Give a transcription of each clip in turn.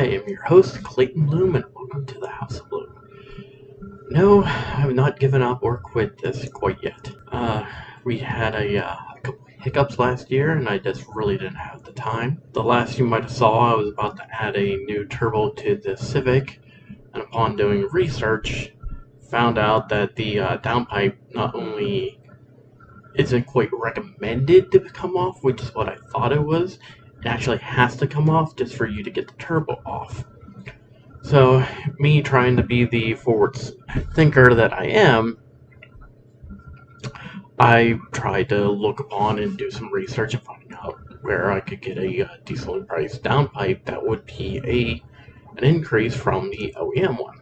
I am your host, Clayton Bloom, and welcome to the House of Bloom. No, I've not given up or quit this quite yet. We had a couple hiccups last year, and I just really didn't have the time. The last you might have saw, I was about to add a new turbo to the Civic, and upon doing research, found out that the downpipe not only isn't quite recommended to come off, which is what I thought it was. It actually has to come off just for you to get the turbo off. So, me trying to be the forward thinker that I am, I tried to look upon and do some research and find out where I could get a decently priced downpipe that would be an increase from the OEM one.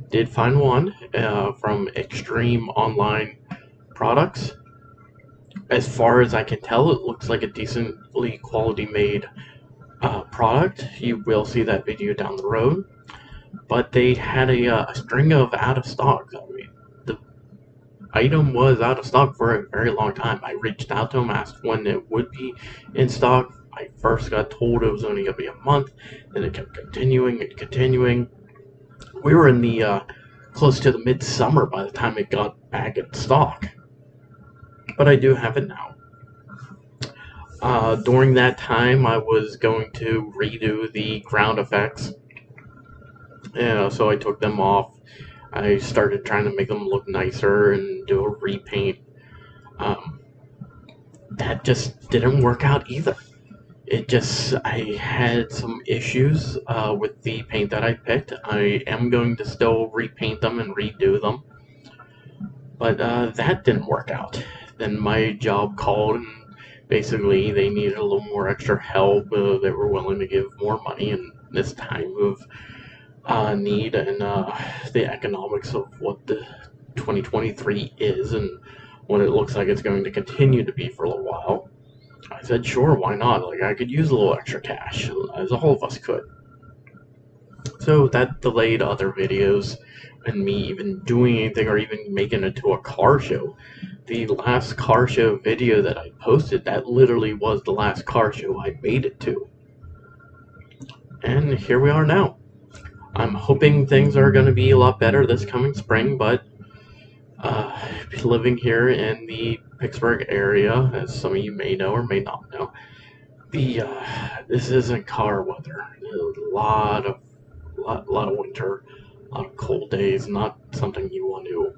Did find one from Extreme Online Products. As far as I can tell, it looks like a decently quality made product. You will see that video down the road. But they had a string of out of stock. I mean, the item was out of stock for a very long time. I reached out to them, asked when it would be in stock. I first got told it was only going to be a month, then it kept continuing and continuing. We were in the close to the midsummer by the time it got back in stock. But I do have it now. During that time, I was going to redo the ground effects. So I took them off. I started trying to make them look nicer and do a repaint. That just didn't work out either. I had some issues with the paint that I picked. I am going to still repaint them and redo them. But that didn't work out. Then my job called, and basically they needed a little more extra help. They were willing to give more money in this time of need and the economics of what the 2023 is and what it looks like it's going to continue to be for a little while. I said, sure, why not? Like, I could use a little extra cash, as all of us could. So that delayed other videos and me even doing anything or even making it to a car show. The last car show video that I posted, that literally was the last car show I made it to. And here we are now. I'm hoping things are going to be a lot better this coming spring, but living here in the Pittsburgh area, as some of you may know or may not know, this isn't car weather. A lot of winter, a lot of cold days. Not something you want to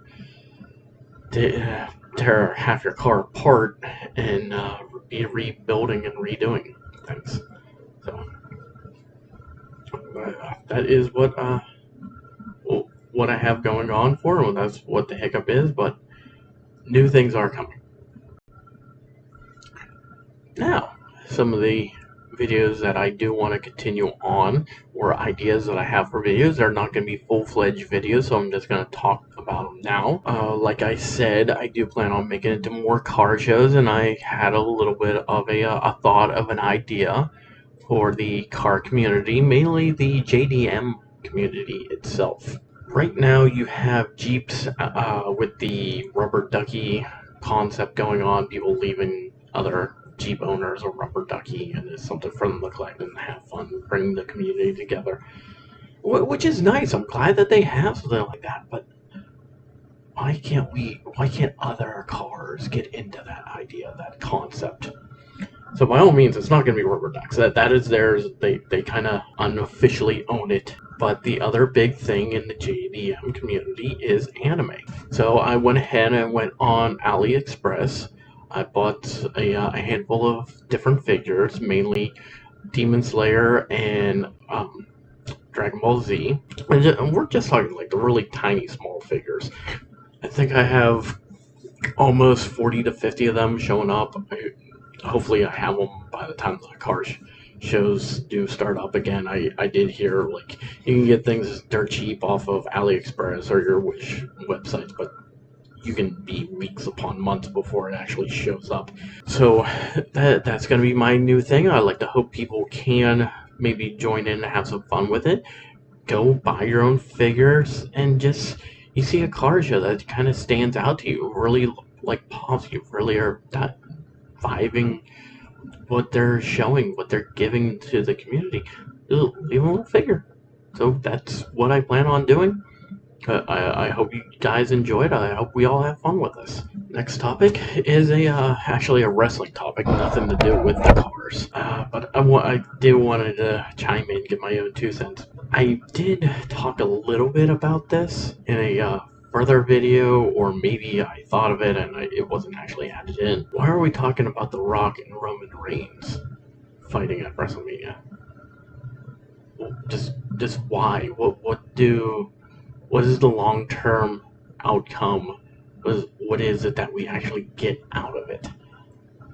tear half your car apart and be rebuilding and redoing things. So that is what I have going on for, and that's what the hiccup is. But new things are coming. Now, some of the videos that I do want to continue on, or ideas that I have for videos, are not going to be full-fledged videos, so I'm just going to talk about them now. Like I said, I do plan on making it to more car shows, and I had a little bit of a thought of an idea for the car community, mainly the JDM community itself. Right now you have Jeeps with the rubber ducky concept going on, people leaving other Jeep owners a rubber ducky, and it's something for them to collect and have fun, bring the community together, which is nice. I'm glad that they have something like that, but why can't other cars get into that idea, that concept? So by all means, it's not going to be rubber ducks. That is theirs. They kind of unofficially own it. But the other big thing in the JDM community is anime. So I went ahead and went on AliExpress. I bought a handful of different figures, mainly Demon Slayer and Dragon Ball Z. And we're just talking like the really tiny small figures. I think I have almost 40 to 50 of them showing up. Hopefully I have them by the time the car shows do start up again. I did hear like you can get things dirt cheap off of AliExpress or your Wish websites, but you can be weeks upon months before it actually shows up. So that's going to be my new thing. I like to hope people can maybe join in and have some fun with it. Go buy your own figures and just, you see a car show that kind of stands out to you, really like pops you, really are that vibing what they're showing, what they're giving to the community. leave him a figure. So that's what I plan on doing. I hope you guys enjoyed. I hope we all have fun with this. Next topic is actually a wrestling topic, nothing to do with the cars. But I did wanted to chime in, give my own 2 cents. I did talk a little bit about this in a further video, or maybe I thought of it and it wasn't actually added in. Why are we talking about The Rock and Roman Reigns fighting at WrestleMania? Well, just why? What is the long-term outcome? What is it that we actually get out of it?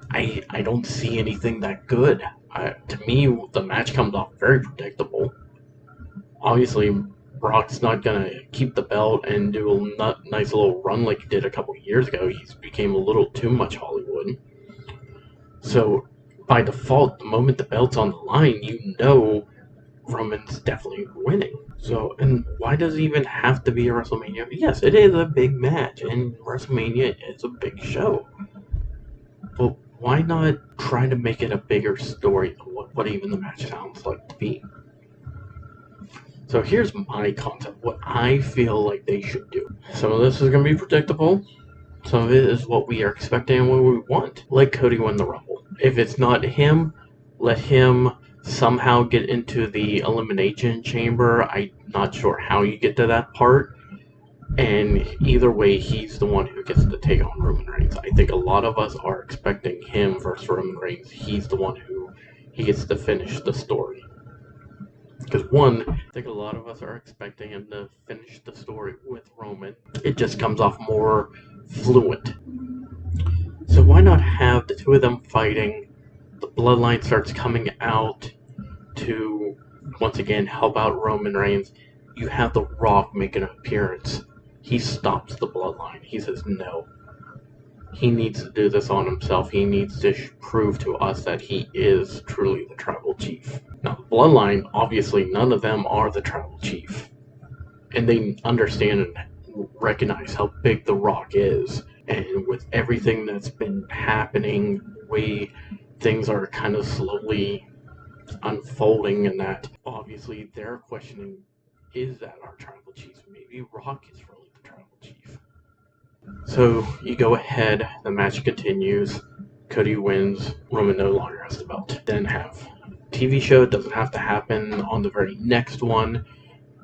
I don't see anything that good. To me, the match comes off very predictable. Obviously, Brock's not gonna keep the belt and do a nice little run like he did a couple years ago. He's became a little too much Hollywood. So by default, the moment the belt's on the line, you know Roman's definitely winning. So, and why does it even have to be a WrestleMania? Yes, it is a big match, and WrestleMania is a big show. But why not try to make it a bigger story than what even the match sounds like to be? So here's my concept, what I feel like they should do. Some of this is going to be predictable. Some of it is what we are expecting and what we want. Let Cody win the Rumble. If it's not him, let him somehow get into the elimination chamber. I'm not sure how you get to that part. And either way, he's the one who gets to take on Roman Reigns. I think a lot of us are expecting him versus Roman Reigns. He's the one who he gets to finish the story. Because one, I think a lot of us are expecting him to finish the story with Roman. It just comes off more fluent. So why not have the two of them fighting? The bloodline starts coming out to once again help out Roman Reigns. You have The Rock make an appearance. He stops the bloodline. He says no. He needs to do this on himself. He needs to prove to us that he is truly the tribal chief. Now, the bloodline, obviously, none of them are the tribal chief. And they understand and recognize how big The Rock is. And with everything that's been happening, the way things are kind of slowly unfolding, and that obviously they're questioning, is that our tribal chief? Maybe Rock is really the tribal chief. So you go ahead, the match continues, Cody wins, Roman no longer has the belt. Then have TV show, it doesn't have to happen on the very next one.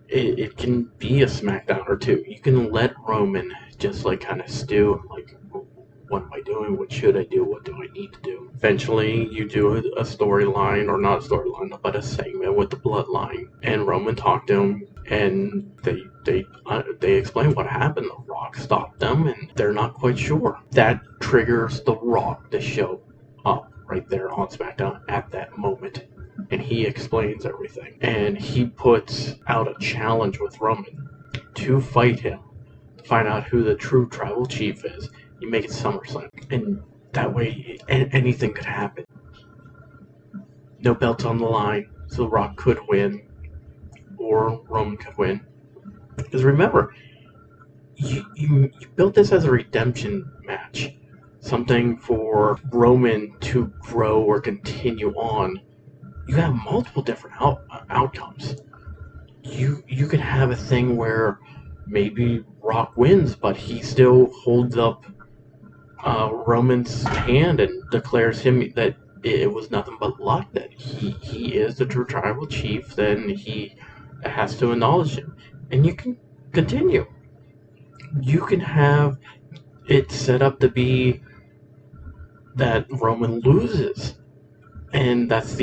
It can be a SmackDown or two. You can let Roman just like kind of stew, like, what am I doing? What should I do? What do I need to do? Eventually, you do a storyline, or not a storyline, but a segment with the bloodline. And Roman talked to him, and they explain what happened. The Rock stopped them, and they're not quite sure. That triggers The Rock to show up right there on SmackDown at that moment. And he explains everything. And he puts out a challenge with Roman to fight him, to find out who the true tribal chief is. You make it SummerSlam, and that way anything could happen. No belts on the line, so The Rock could win, or Roman could win. Because remember, you built this as a redemption match, something for Roman to grow or continue on. You have multiple different outcomes. You could have a thing where maybe Rock wins, but he still holds up Roman's hand and declares him that it was nothing but luck, that he is the true tribal chief. Then he has to acknowledge him, and you can continue. You can have it set up to be that Roman loses, and that's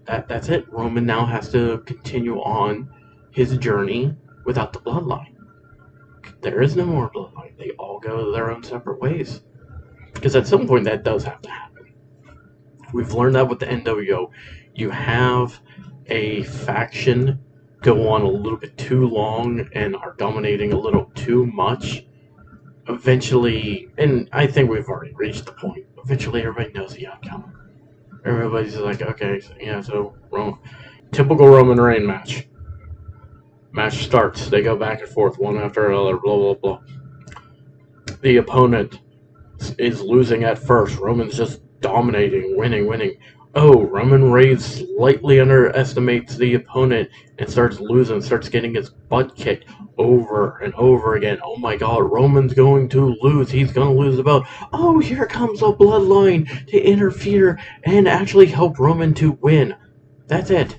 that's it. Roman now has to continue on his journey without the bloodline. There is no more bloodline. They all go their own separate ways. Because at some point that does have to happen. We've learned that with the NWO. You have a faction go on a little bit too long and are dominating a little too much. Eventually, and I think we've already reached the point, eventually everybody knows the outcome. Everybody's like, okay, so typical Roman Reigns match. Match starts, they go back and forth, one after another, blah, blah, blah. The opponent is losing at first. Roman's just dominating, winning. Oh, Roman Reigns slightly underestimates the opponent and starts losing, starts getting his butt kicked over and over again. Oh my god, Roman's going to lose. He's going to lose the belt. Oh, here comes the bloodline to interfere and actually help Roman to win. That's it.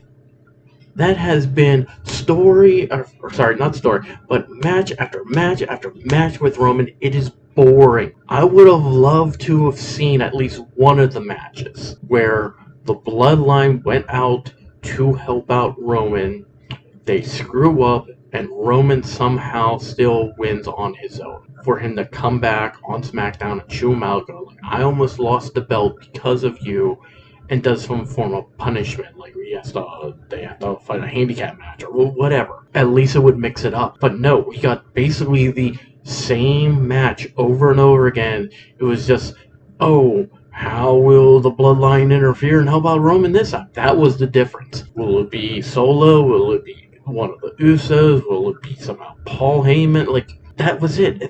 That has been story, or sorry, not story, but match after match after match with Roman. It is boring. I would have loved to have seen at least one of the matches where the bloodline went out to help out Roman. They screw up, and Roman somehow still wins on his own. For him to come back on SmackDown and chew him out, go like, I almost lost the belt because of you, and does some form of punishment, like they have to fight a handicap match or whatever. At least it would mix it up. But no, we got basically the same match over and over again. It was just, oh, how will the bloodline interfere and help out Roman this time? That was the difference. Will it be Solo? Will it be one of the Usos? Will it be somehow Paul Heyman? Like, that was it.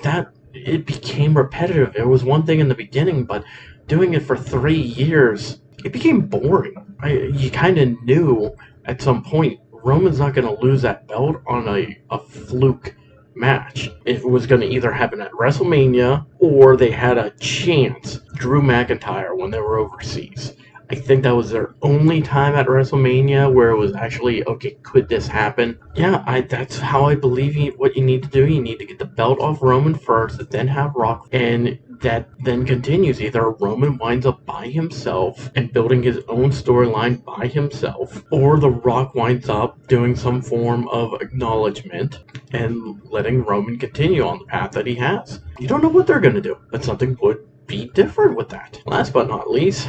It became repetitive. It was one thing in the beginning, but doing it for 3 years, it became boring. You kind of knew at some point Roman's not going to lose that belt on a fluke match. It was going to either happen at WrestleMania or they had a chance. Drew McIntyre when they were overseas. I think that was their only time at WrestleMania where it was actually, okay, could this happen? Yeah, that's how I believe what you need to do. You need to get the belt off Roman first, then have Rock, and that then continues. Either Roman winds up by himself and building his own storyline by himself, or The Rock winds up doing some form of acknowledgement and letting Roman continue on the path that he has. You don't know what they're going to do, but something would be different with that. Last but not least,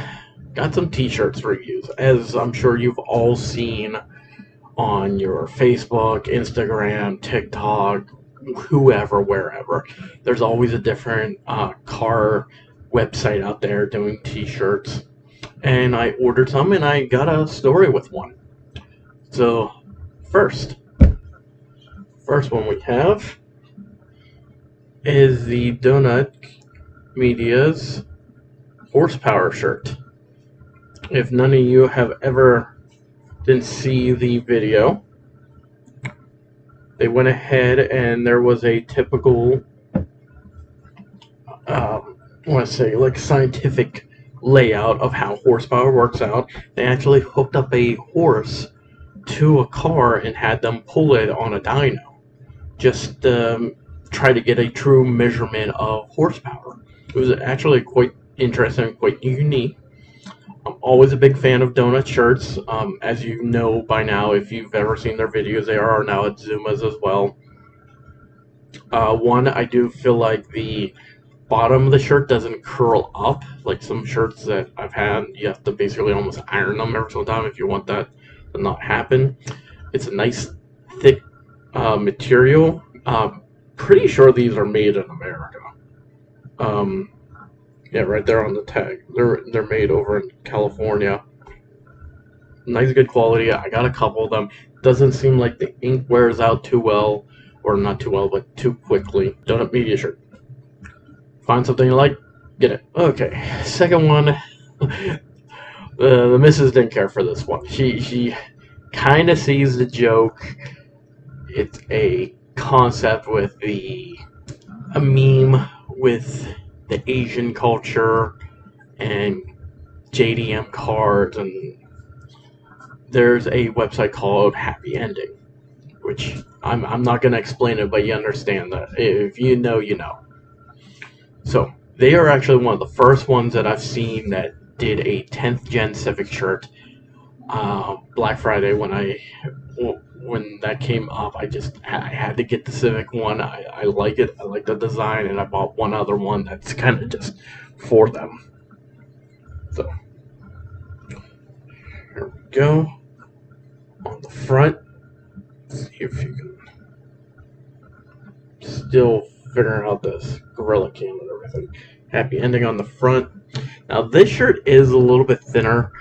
got some t-shirts reviews, as I'm sure you've all seen on your Facebook, Instagram, TikTok, whoever, wherever. There's always a different car website out there doing t-shirts. And I ordered some and I got a story with one. So, first one we have is the Donut Media's Horsepower shirt. If none of you have ever didn't see the video, they went ahead and there was a typical, I want to say, like scientific layout of how horsepower works out. They actually hooked up a horse to a car and had them pull it on a dyno. Just try to get a true measurement of horsepower. It was actually quite interesting, quite unique. I'm always a big fan of donut shirts. As you know by now, if you've ever seen their videos, they are now at Zuma's as well. One, I do feel like the bottom of the shirt doesn't curl up like some shirts that I've had. You have to basically almost iron them every single time if you want that to not happen. It's a nice, thick material. Pretty sure these are made in America. Yeah, right there on the tag. They're made over in California. Nice, good quality. I got a couple of them. Doesn't seem like the ink wears out too well, or not too well, but too quickly. Donut Media shirt. Find something you like, get it. Okay, second one. The missus didn't care for this one. She kind of sees the joke. It's a concept with a meme with the Asian culture and JDM cards, and there's a website called Happy Ending, which I'm not going to explain it, but you understand that. If you know, you know. So they are actually one of the first ones that I've seen that did a 10th gen Civic shirt. Black Friday when that came up, I had to get the Civic one. I like it. I like the design, and I bought one other one that's kind of just for them. So here we go. On the front, let's see if you can still figure out this Gorilla Cam and everything. Happy Ending on the front. Now this shirt is a little bit thinner.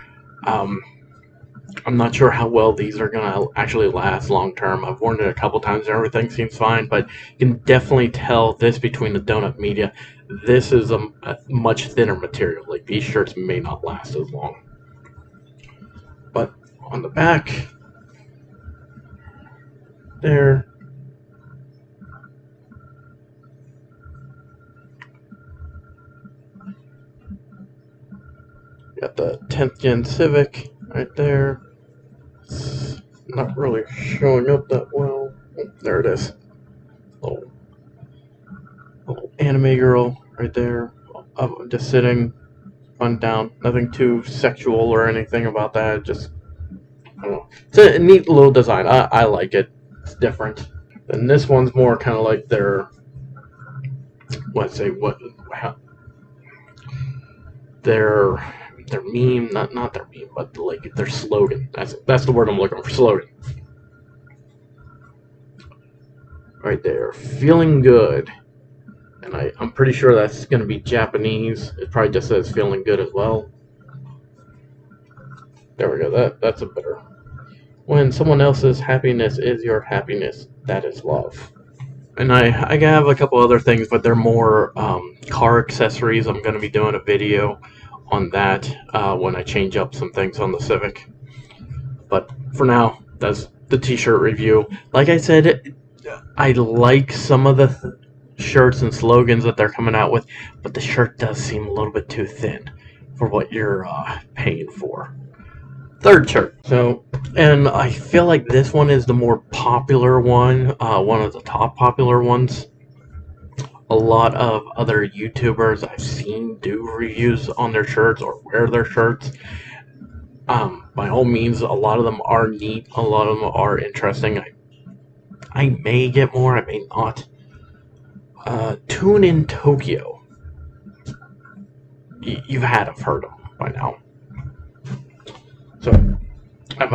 I'm not sure how well these are going to actually last long term. I've worn it a couple times and everything seems fine, but you can definitely tell this between the Donut Media. This is a much thinner material. Like, these shirts may not last as long. But on the back, there, got the 10th Gen Civic right there. It's not really showing up that well. Oh, there it is. Little anime girl right there. Just sitting, fun down. Nothing too sexual or anything about that. Just, I don't know. It's a neat little design. I like it. It's different. And this one's more kind of like their, how, their meme, not their meme, but like their slogan. That's the word I'm looking for. Slogan. Right there. Feeling good. And I'm pretty sure that's going to be Japanese. It probably just says feeling good as well. There we go. That's a better. When someone else's happiness is your happiness, that is love. And I have a couple other things, but they're more car accessories. I'm going to be doing a video on that when I change up some things on the Civic. But for now, that's the t-shirt review. Like I said, I like some of the shirts and slogans that they're coming out with, but the shirt does seem a little bit too thin for what you're paying for. Third shirt. So, and I feel like this one is the more popular one, one of the top popular ones. A lot of other YouTubers I've seen do reviews on their shirts or wear their shirts. By all means, a lot of them are neat. A lot of them are interesting. I may get more, I may not. Tune in Tokyo. You've had to have heard of them by now. So, I've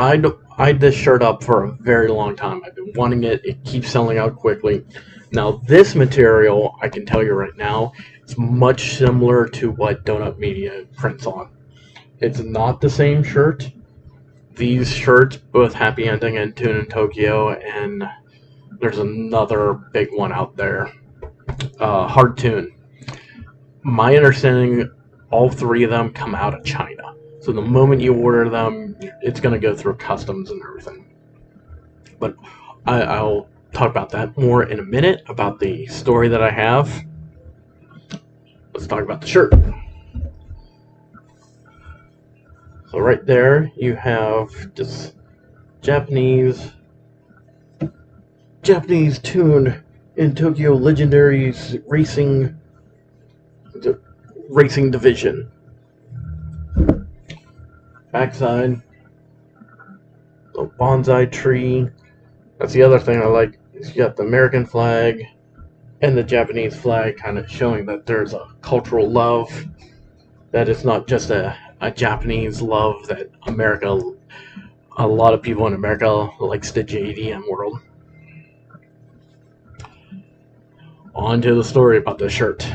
eyed this shirt up for a very long time. I've been wanting it. It keeps selling out quickly. Now, this material, I can tell you right now, it's much similar to what Donut Media prints on. It's not the same shirt. These shirts, both Happy Ending and Tune in Tokyo, and there's another big one out there, Hard Tune. My understanding, all three of them come out of China. So the moment you order them, it's going to go through customs and everything. But I'll talk about that more in a minute, about the story that I have. Let's talk about the shirt. So right there, you have just Japanese Tune in Tokyo Legendary's racing division. Backside, little bonsai tree. That's the other thing I like. Is you got the American flag and the Japanese flag, kind of showing that there's a cultural love. That it's not just a Japanese love that a lot of people in America likes the JDM world. On to the story about this shirt.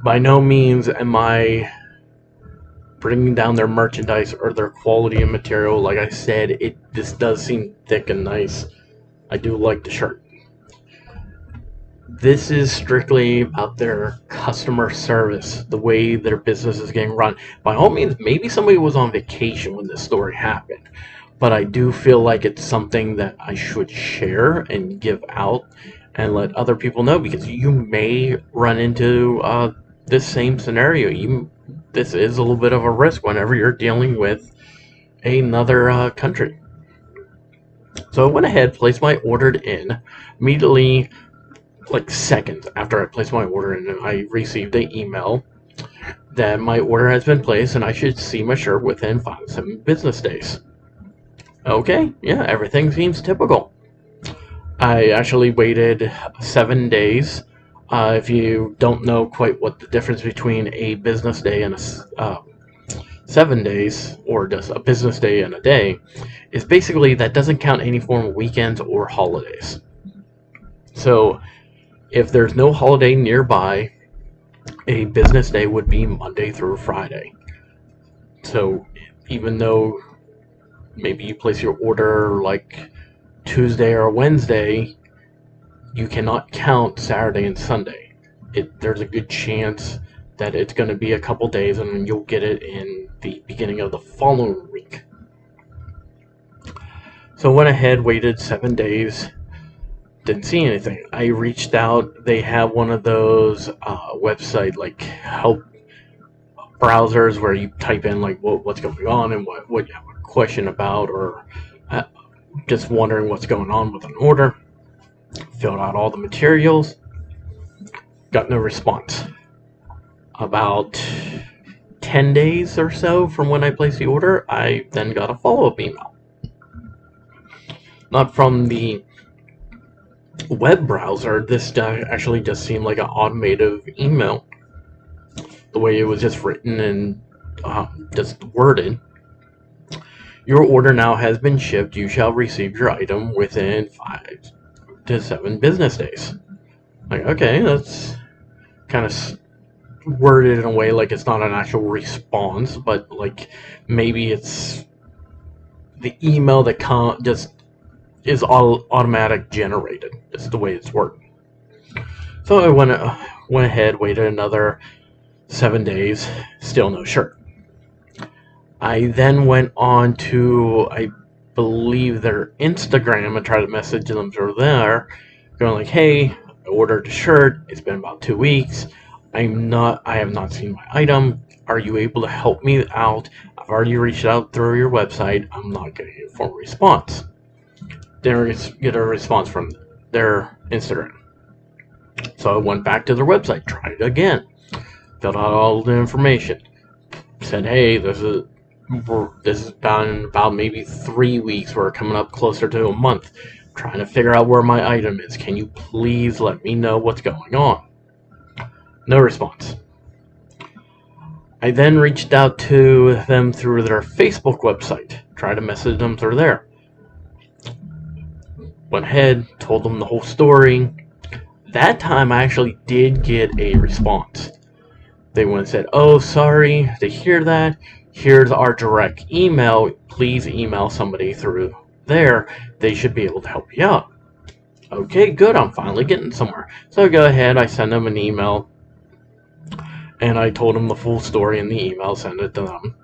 By no means am I bringing down their merchandise or their quality of material. Like I said, this does seem thick and nice. I do like the shirt. This is strictly about their customer service, the way their business is getting run. By all means, maybe somebody was on vacation when this story happened, but I do feel like it's something that I should share and give out and let other people know, because you may run into this same scenario. This is a little bit of a risk whenever you're dealing with another country. So I went ahead, placed my order in. Immediately, like seconds after I placed my order in, I received an email that my order has been placed and I should see my shirt within 5 to 7 business days. Okay, yeah, everything seems typical. I actually waited 7 days. If you don't know quite what the difference between a business day and a 7 days, or just a business day and a day, is basically that doesn't count any form of weekends or holidays. So if there's no holiday nearby, a business day would be Monday through Friday. So even though maybe you place your order like Tuesday or Wednesday, you cannot count Saturday and Sunday. There's a good chance that it's going to be a couple days and you'll get it in the beginning of the following week. So I went ahead, waited 7 days, didn't see anything. I reached out. They have one of those website like help browsers where you type in like what's going on and what you have a question about, or uh, just wondering what's going on with an order. Filled out all the materials, got no response. About 10 days or so from when I placed the order, I then got a follow-up email. Not from the web browser. This actually just seemed like an automated email. The way it was just written and just worded. Your order now has been shipped. You shall receive your item within 5 to 7 business days. Like, okay, that's kind of worded in a way like it's not an actual response, but like maybe it's the email that just is all automatic generated. It's the way it's worded. So I went ahead, waited another 7 days, still no shirt. I then went on to, I believe, their Instagram and tried to message them through there, going like, hey, I ordered a shirt. It's been about 2 weeks. I have not seen my item. Are you able to help me out? I've already reached out through your website. I'm not getting a formal response. Didn't get a response from their Instagram. So I went back to their website, tried it again, filled out all the information, said, hey, this has been about maybe 3 weeks. We're coming up closer to a month. I'm trying to figure out where my item is. Can you please let me know what's going on? No response. I then reached out to them through their Facebook website, tried to message them through there. Went ahead, told them the whole story. That time I actually did get a response. They went and said, oh, sorry to hear that. Here's our direct email. Please email somebody through there. They should be able to help you out. Okay, good. I'm finally getting somewhere. So I go ahead, I send them an email, and I told them the full story in the email, sent it to them.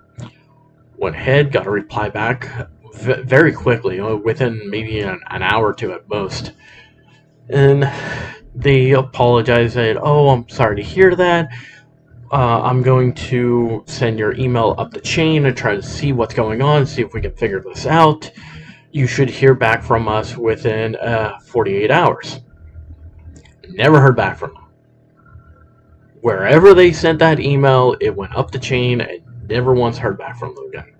Went ahead, got a reply back very quickly, within maybe an hour or two at most. And they apologized, said, oh, I'm sorry to hear that. I'm going to send your email up the chain and try to see what's going on, see if we can figure this out. You should hear back from us within 48 hours. Never heard back from them. Wherever they sent that email, it went up the chain and never once heard back from them again.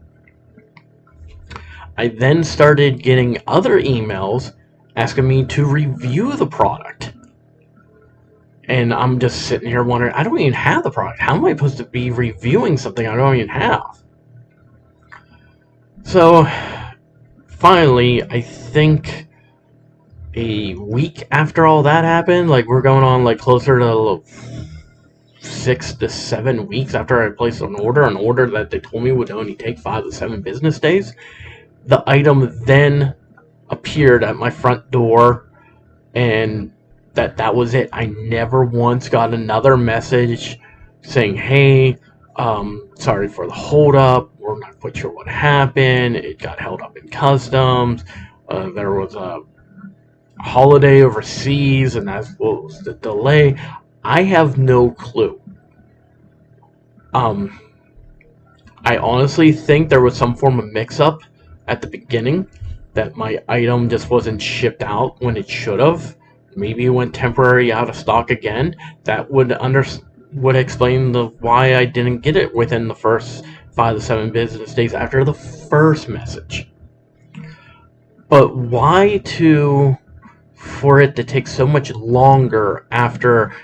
I then started getting other emails asking me to review the product. And I'm just sitting here wondering, I don't even have the product. How am I supposed to be reviewing something I don't even have? So, finally, I think a week after all that happened, like we're going on like closer to 6 to 7 weeks after I placed an order that they told me would only take 5 to 7 business days. The item then appeared at my front door, and that was it. I never once got another message saying, hey, sorry for the holdup. We're not quite sure what happened. It got held up in customs. There was a holiday overseas, and that's what was the delay. I have no clue. I honestly think there was some form of mix-up at the beginning, that my item just wasn't shipped out when it should have. Maybe it went temporary out of stock again. That would explain why I didn't get it within the first 5 to 7 business days after the first message. But why for it to take so much longer after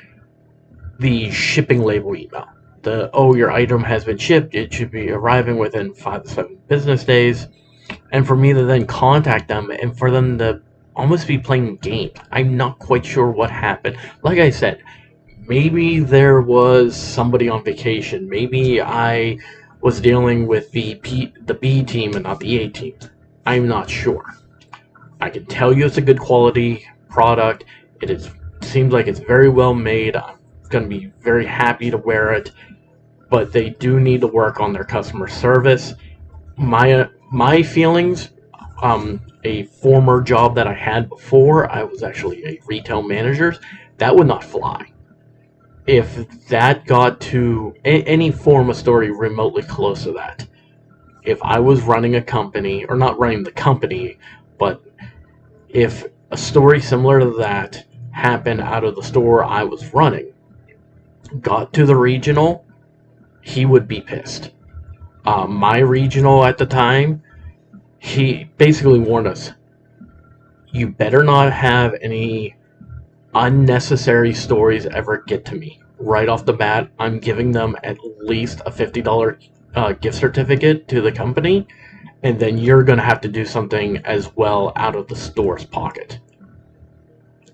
the shipping label email? Your item has been shipped, it should be arriving within 5 to 7 business days. And for me to then contact them and for them to almost be playing games. I'm not quite sure what happened. Like I said, maybe there was somebody on vacation. Maybe I was dealing with the B team and not the A team. I'm not sure. I can tell you it's a good quality product. Seems like it's very well made. I'm going to be very happy to wear it. but they do need to work on their customer service. My feelings, a former job that I had before, I was actually a retail manager. That would not fly. If that got to any form of story remotely close to that, if I was running a company, or not running the company, but if a story similar to that happened out of the store I was running, got to the regional, he would be pissed. My regional at the time, he basically warned us, you better not have any unnecessary stories ever get to me. Right off the bat, I'm giving them at least a $50 gift certificate to the company, and then you're going to have to do something as well out of the store's pocket.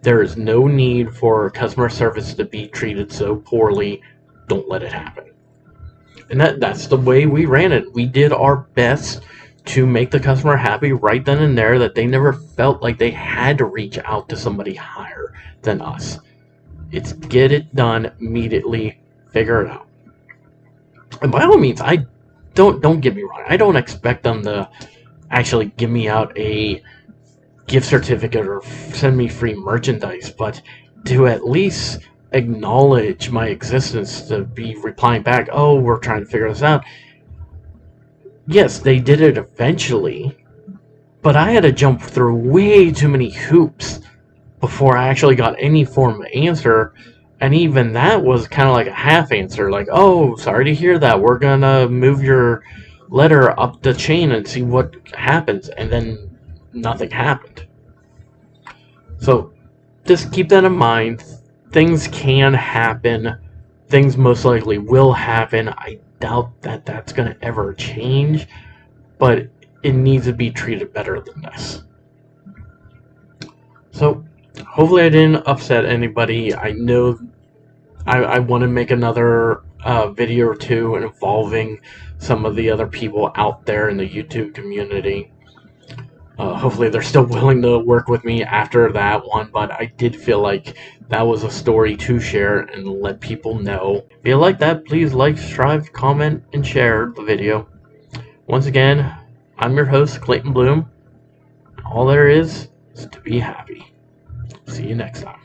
There is no need for customer service to be treated so poorly. Don't let it happen. And that's the way we ran it. We did our best to make the customer happy right then and there, that they never felt like they had to reach out to somebody higher than us. It's get it done immediately, figure it out. And by all means, I don't get me wrong, I don't expect them to actually give me out a gift certificate or send me free merchandise, but to at least acknowledge my existence, to be replying back, oh, we're trying to figure this out. Yes, they did it eventually, but I had to jump through way too many hoops before I actually got any form of answer. And even that was kind of like a half answer, like, oh, sorry to hear that, we're gonna move your letter up the chain and see what happens. And then nothing happened. So just keep that in mind. Things can happen. Things most likely will happen. I doubt that that's going to ever change, but it needs to be treated better than this. So hopefully I didn't upset anybody. I know I want to make another video or two involving some of the other people out there in the YouTube community. Hopefully they're still willing to work with me after that one, but I did feel like that was a story to share and let people know. If you like that, please like, subscribe, comment, and share the video. Once again, I'm your host, Clayton Bloom. All there is to be happy. See you next time.